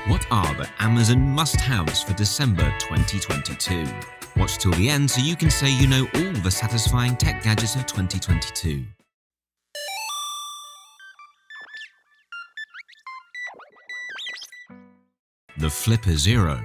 What are the Amazon must-haves for December 2022? Watch till the end so you can say you know all the satisfying tech gadgets of 2022. The Flipper Zero.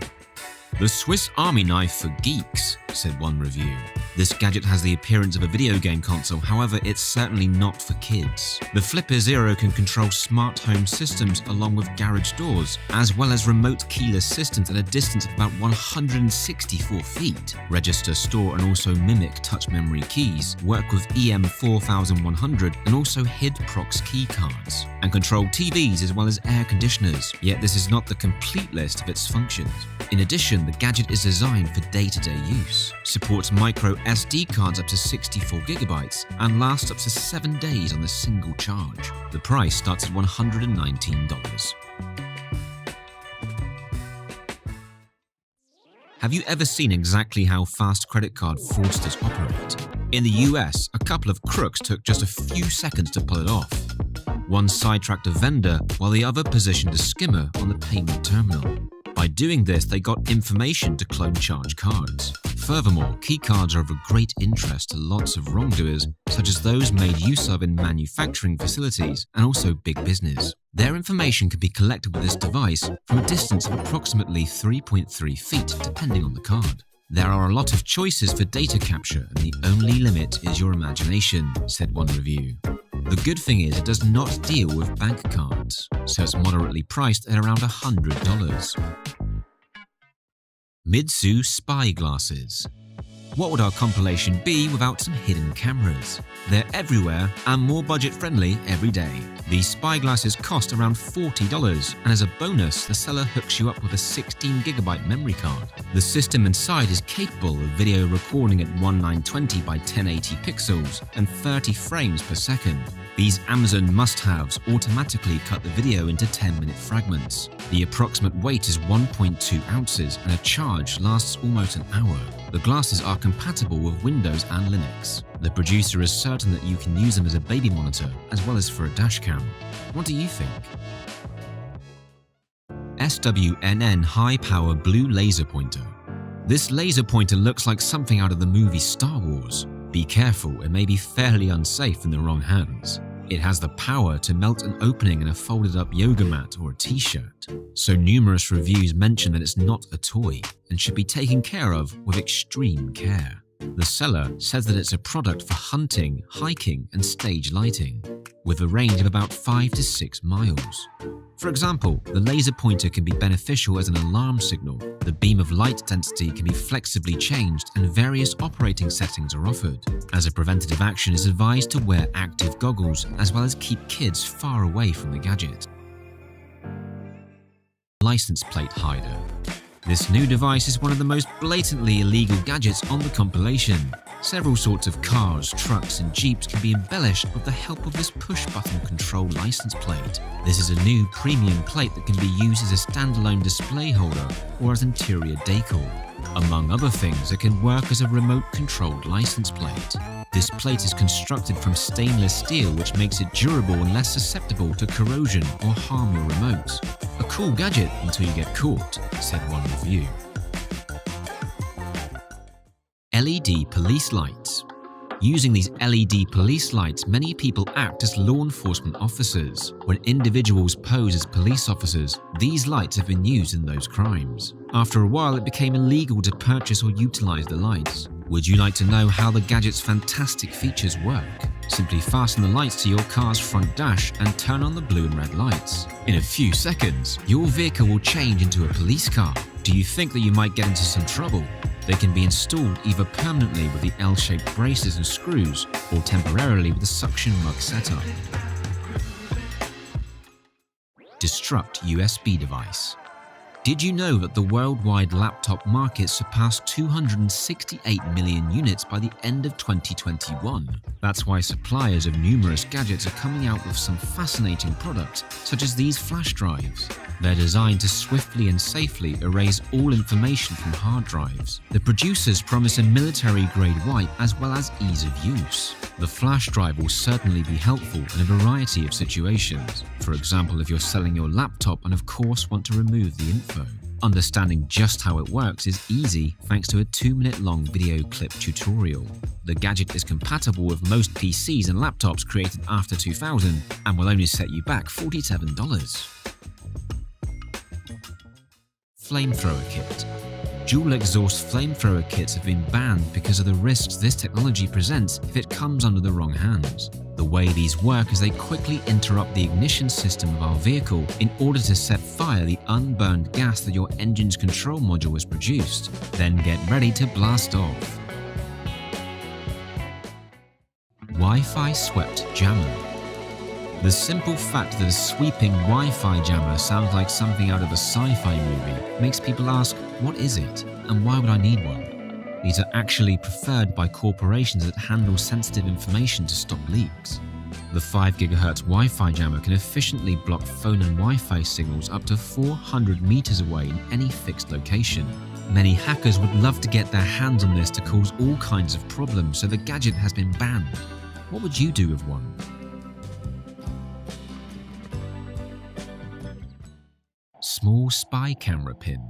The Swiss Army knife for geeks, said one review. This gadget has the appearance of a video game console, however, it's certainly not for kids. The Flipper Zero can control smart home systems along with garage doors, as well as remote keyless systems at a distance of about 164 feet. Register, store, and also mimic touch memory keys, work with EM4100 and also HID prox key cards, and control TVs as well as air conditioners, yet this is not the complete list of its functions. In addition, the gadget is designed for day-to-day use, supports micro SD cards up to 64 GB, and lasts up to 7 days on a single charge. The price starts at $119. Have you ever seen exactly how fast credit card fraudsters operate? In the US, a couple of crooks took just a few seconds to pull it off. One sidetracked a vendor while the other positioned a skimmer on the payment terminal. By doing this, they got information to clone charge cards. Furthermore, key cards are of a great interest to lots of wrongdoers, such as those made use of in manufacturing facilities and also big business. Their information can be collected with this device from a distance of approximately 3.3 feet, depending on the card. There are a lot of choices for data capture, and the only limit is your imagination, said one review. The good thing is it does not deal with bank cards, so it's moderately priced at around $100. MIDZOO spy glasses. What would our compilation be without some hidden cameras? They're everywhere and more budget-friendly every day. These spy glasses cost around $40, and as a bonus, the seller hooks you up with a 16GB memory card. The system inside is capable of video recording at 1920 by 1080 pixels and 30 frames per second. These Amazon must-haves automatically cut the video into 10-minute fragments. The approximate weight is 1.2 ounces and a charge lasts almost an hour. The glasses are compatible with Windows and Linux. The producer is certain that you can use them as a baby monitor as well as for a dash cam. What do you think? SWNN high-power blue laser pointer. This laser pointer looks like something out of the movie Star Wars. Be careful, it may be fairly unsafe in the wrong hands. It has the power to melt an opening in a folded up yoga mat or a t-shirt. So numerous reviews mention that it's not a toy and should be taken care of with extreme care. The seller says that it's a product for hunting, hiking and stage lighting, with a range of about 5 to 6 miles. For example, the laser pointer can be beneficial as an alarm signal. The beam of light density can be flexibly changed and various operating settings are offered. As a preventative action, it's advised to wear active goggles as well as keep kids far away from the gadget. License plate hider. This new device is one of the most blatantly illegal gadgets on the compilation. Several sorts of cars, trucks and jeeps can be embellished with the help of this push-button control license plate. This is a new premium plate that can be used as a standalone display holder or as interior decor. Among other things, it can work as a remote-controlled license plate. This plate is constructed from stainless steel, which makes it durable and less susceptible to corrosion or harm your remote. A cool gadget until you get caught, said one review. LED police lights. Using these LED police lights, many people act as law enforcement officers. When individuals pose as police officers, these lights have been used in those crimes. After a while, it became illegal to purchase or utilize the lights. Would you like to know how the gadget's fantastic features work? Simply fasten the lights to your car's front dash and turn on the blue and red lights. In a few seconds, your vehicle will change into a police car. Do you think that you might get into some trouble? They can be installed either permanently with the L-shaped braces and screws or temporarily with a suction mug setup. DESTRUCT USB device. Did you know that the worldwide laptop market surpassed 268 million units by the end of 2021? That's why suppliers of numerous gadgets are coming out with some fascinating products, such as these flash drives. They're designed to swiftly and safely erase all information from hard drives. The producers promise a military-grade wipe as well as ease of use. The flash drive will certainly be helpful in a variety of situations. For example, if you're selling your laptop and of course want to remove the info. Understanding just how it works is easy thanks to a 2-minute-long video clip tutorial. The gadget is compatible with most PCs and laptops created after 2000 and will only set you back $47. Flamethrower kit. Dual exhaust flamethrower kits have been banned because of the risks this technology presents if it comes under the wrong hands. The way these work is they quickly interrupt the ignition system of our vehicle in order to set fire the unburned gas that your engine's control module has produced. Then get ready to blast off. Wi-Fi swept jammer. The simple fact that a sweeping Wi-Fi jammer sounds like something out of a sci-fi movie makes people ask, what is it and why would I need one? These are actually preferred by corporations that handle sensitive information to stop leaks. The 5 GHz Wi-Fi jammer can efficiently block phone and Wi-Fi signals up to 400 meters away in any fixed location. Many hackers would love to get their hands on this to cause all kinds of problems, so the gadget has been banned. What would you do with one? Small spy camera pin.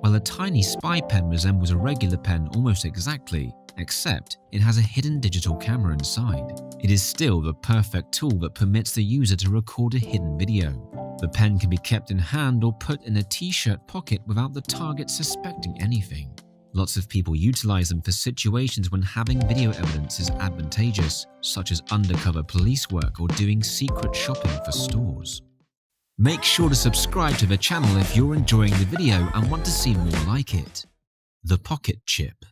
Well, a tiny spy pen resembles a regular pen almost exactly, except it has a hidden digital camera inside. It is still the perfect tool that permits the user to record a hidden video. The pen can be kept in hand or put in a t-shirt pocket without the target suspecting anything. Lots of people utilize them for situations when having video evidence is advantageous, such as undercover police work or doing secret shopping for stores. Make sure to subscribe to the channel if you're enjoying the video and want to see more like it. The Pocket Chip.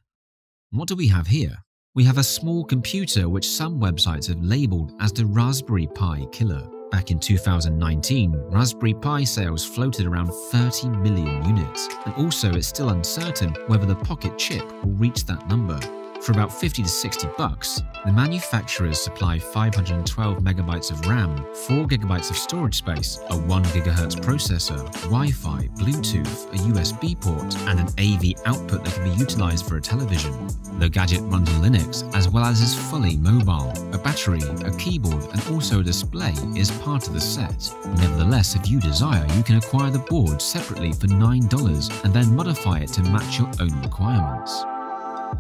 What do we have here? We have a small computer which some websites have labeled as the Raspberry Pi killer. Back in 2019, Raspberry Pi sales floated around 30 million units, and also it's still uncertain whether the Pocket Chip will reach that number. For about $50 to $60, the manufacturers supply 512 megabytes of RAM, 4 gigabytes of storage space, a 1 GHz processor, Wi-Fi, Bluetooth, a USB port, and an AV output that can be utilized for a television. The gadget runs on Linux, as well as is fully mobile. A battery, a keyboard, and also a display is part of the set. Nevertheless, if you desire, you can acquire the board separately for $9 and then modify it to match your own requirements.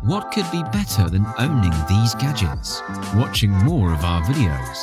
What could be better than owning these gadgets? Watching more of our videos.